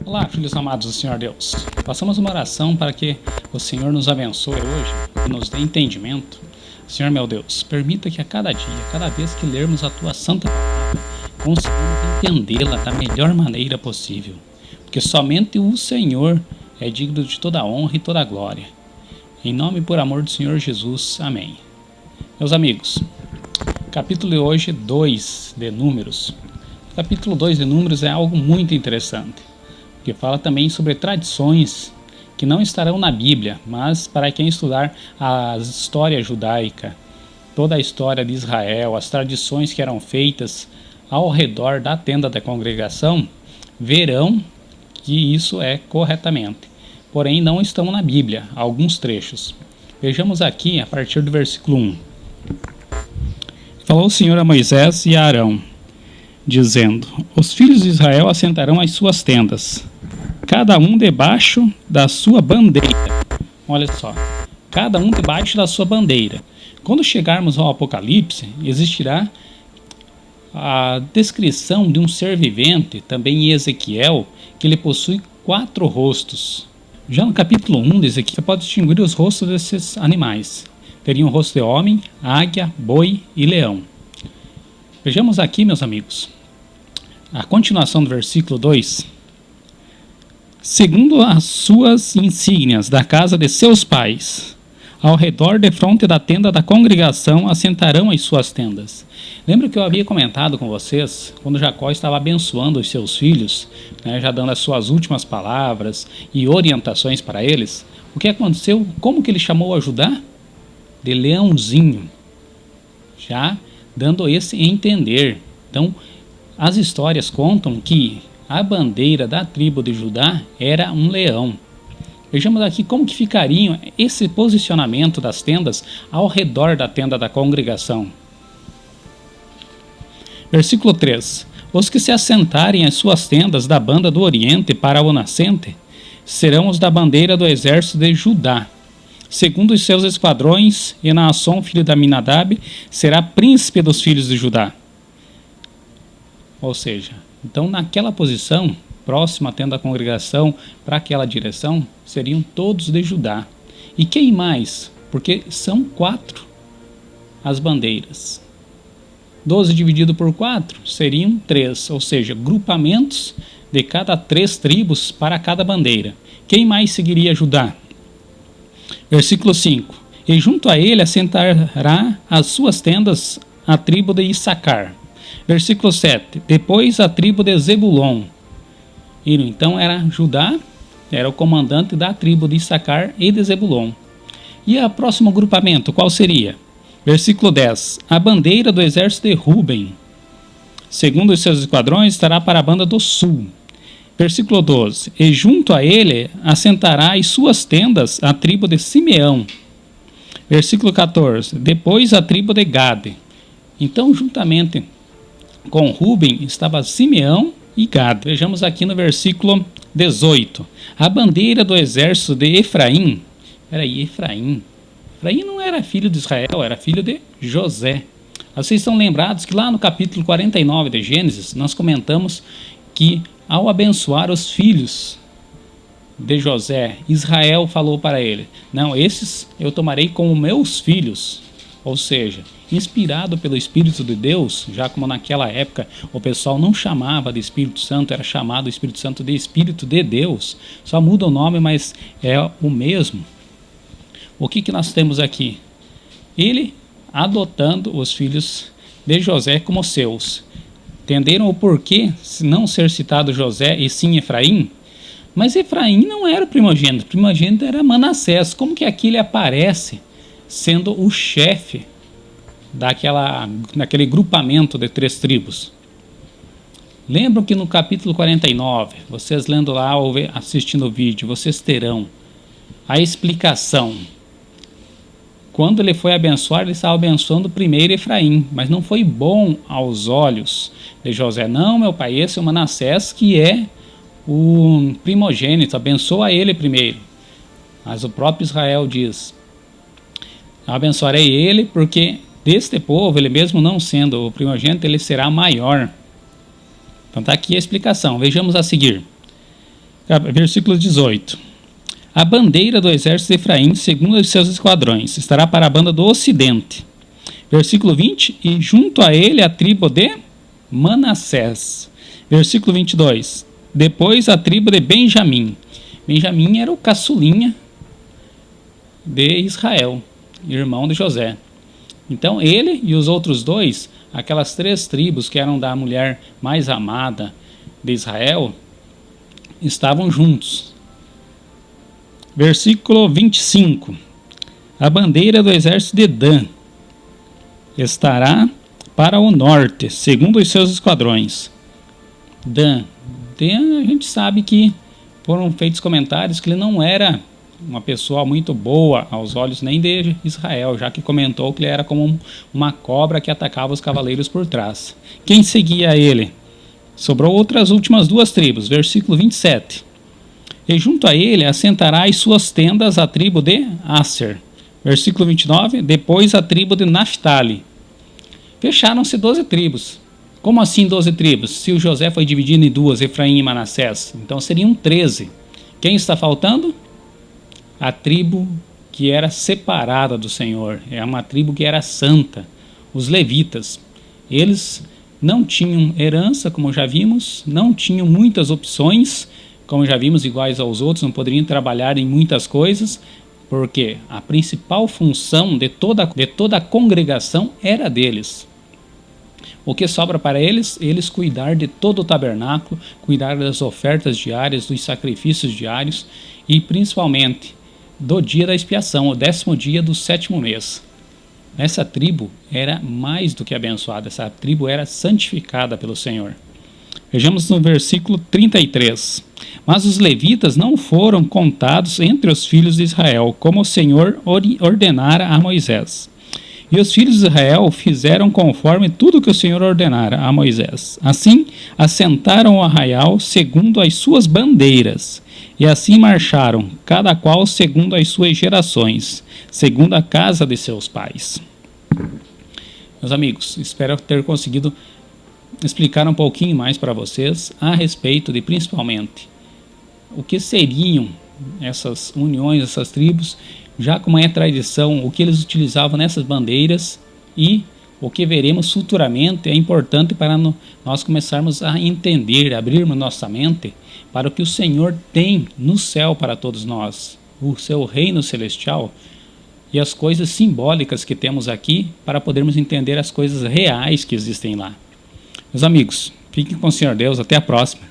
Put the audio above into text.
Olá, filhos amados do Senhor Deus. Façamos uma oração para que o Senhor nos abençoe hoje e nos dê entendimento. Senhor meu Deus, permita que a cada dia, cada vez que lermos a Tua Santa Palavra, consigamos entendê-la da melhor maneira possível. Porque somente o Senhor é digno de toda a honra e toda a glória. Em nome e por amor do Senhor Jesus. Amém. Meus amigos, capítulo hoje 2 de Números. O capítulo 2 de Números é algo muito interessante, porque fala também sobre tradições que não estarão na Bíblia, mas para quem estudar a história judaica, toda a história de Israel, as tradições que eram feitas ao redor da tenda da congregação, verão que isso é corretamente. Porém, não estão na Bíblia, alguns trechos. Vejamos aqui a partir do versículo 1. Falou o Senhor a Moisés e a Arão, dizendo: Os filhos de Israel assentarão as suas tendas, cada um debaixo da sua bandeira. Olha só, cada um debaixo da sua bandeira. Quando chegarmos ao Apocalipse, existirá a descrição de um ser vivente, também em Ezequiel, que ele possui 4 rostos. Já no capítulo 1 de Ezequiel, pode distinguir os rostos desses animais. Teriam o rosto de homem, águia, boi e leão. Vejamos aqui, meus amigos, a continuação do versículo 2. Segundo as suas insígnias da casa de seus pais, ao redor de fronte da tenda da congregação assentarão as suas tendas. Lembra que eu havia comentado com vocês, quando Jacó estava abençoando os seus filhos, já dando as suas últimas palavras e orientações para eles? O que aconteceu? Como que ele chamou a Judá? De leãozinho, já dando esse entender. Então, as histórias contam que a bandeira da tribo de Judá era um leão. Vejamos aqui como que ficaria esse posicionamento das tendas ao redor da tenda da congregação. Versículo 3. Os que se assentarem às suas tendas da banda do oriente para o nascente serão os da bandeira do exército de Judá, segundo os seus esquadrões, e Naasson, filho da Aminadab, será príncipe dos filhos de Judá. Ou seja, então naquela posição, próxima à tenda da congregação, para aquela direção, seriam todos de Judá. E quem mais? Porque são 4 as bandeiras. 12 dividido por 4 seriam 3, ou seja, grupamentos de cada 3 tribos para cada bandeira. Quem mais seguiria Judá? Versículo 5. E junto a ele assentará as suas tendas a tribo de Issacar. Versículo 7. Depois a tribo de Zebulon. Então era Judá, era o comandante da tribo de Issacar e de Zebulon. E o próximo grupamento, qual seria? Versículo 10. A bandeira do exército de Ruben, segundo os seus esquadrões, estará para a banda do sul. Versículo 12. E junto a ele assentará as suas tendas a tribo de Simeão. Versículo 14. Depois a tribo de Gade. Então, juntamente com Ruben estava Simeão e Gade. Vejamos aqui no versículo 18. A bandeira do exército de Efraim. Efraim não era filho de Israel, era filho de José. Vocês estão lembrados que lá no capítulo 49 de Gênesis, nós comentamos que ao abençoar os filhos de José, Israel falou para ele: não, esses eu tomarei como meus filhos. Ou seja, inspirado pelo Espírito de Deus, já como naquela época o pessoal não chamava de Espírito Santo, era chamado o Espírito Santo de Espírito de Deus. Só muda o nome, mas é o mesmo. O que nós temos aqui? Ele adotando os filhos de José como seus. Entenderam o porquê não ser citado José e sim Efraim? Mas Efraim não era o primogênito era Manassés. Como que aqui ele aparece sendo o chefe daquele grupamento de 3 tribos? Lembram que no capítulo 49, vocês lendo lá ou assistindo o vídeo, vocês terão a explicação. Quando ele foi abençoar, ele estava abençoando primeiro Efraim, mas não foi bom aos olhos de José. Não, meu pai, esse é o Manassés, que é o primogênito, abençoa ele primeiro. Mas o próprio Israel diz: abençoarei ele, porque deste povo, ele mesmo não sendo o primogênito, ele será maior. Então está aqui a explicação. Vejamos a seguir. Versículo 18. A bandeira do exército de Efraim, segundo os seus esquadrões, estará para a banda do ocidente. Versículo 20. E junto a ele a tribo de Manassés. Versículo 22. Depois a tribo de Benjamim. Benjamim era o caçulinha de Israel, irmão de José. Então ele e os outros dois, aquelas 3 tribos que eram da mulher mais amada de Israel, estavam juntos. Versículo 25. A bandeira do exército de Dan estará para o norte, segundo os seus esquadrões. Dan, a gente sabe que foram feitos comentários que ele não era uma pessoa muito boa aos olhos nem de Israel, já que comentou que ele era como uma cobra que atacava os cavaleiros por trás. Quem seguia ele? Sobrou outras últimas 2 tribos, versículo 27. E junto a ele assentará as suas tendas a tribo de Asser. Versículo 29, depois a tribo de Naphtali. Fecharam-se 12 tribos. Como assim 12 tribos? Se o José foi dividido em 2, Efraim e Manassés, então seriam 13. Quem está faltando? A tribo que era separada do Senhor. É uma tribo que era santa. Os levitas. Eles não tinham herança, como já vimos, não tinham muitas opções, como já vimos, iguais aos outros, não poderiam trabalhar em muitas coisas, porque a principal função de toda a congregação era deles. O que sobra para eles? Eles cuidar de todo o tabernáculo, cuidar das ofertas diárias, dos sacrifícios diários e principalmente do dia da expiação, o 10º dia do 7º mês. Essa tribo era mais do que abençoada, essa tribo era santificada pelo Senhor. Vejamos no versículo 33. Mas os levitas não foram contados entre os filhos de Israel, como o Senhor ordenara a Moisés. E os filhos de Israel fizeram conforme tudo que o Senhor ordenara a Moisés. Assim, assentaram o arraial segundo as suas bandeiras. E assim marcharam, cada qual segundo as suas gerações, segundo a casa de seus pais. Meus amigos, espero ter conseguido explicar um pouquinho mais para vocês a respeito de, principalmente, o que seriam essas uniões, essas tribos, já como é tradição, o que eles utilizavam nessas bandeiras e o que veremos futuramente é importante para nós começarmos a entender, abrirmos nossa mente para o que o Senhor tem no céu para todos nós, o seu reino celestial e as coisas simbólicas que temos aqui para podermos entender as coisas reais que existem lá. Meus amigos, fiquem com o Senhor Deus, até a próxima.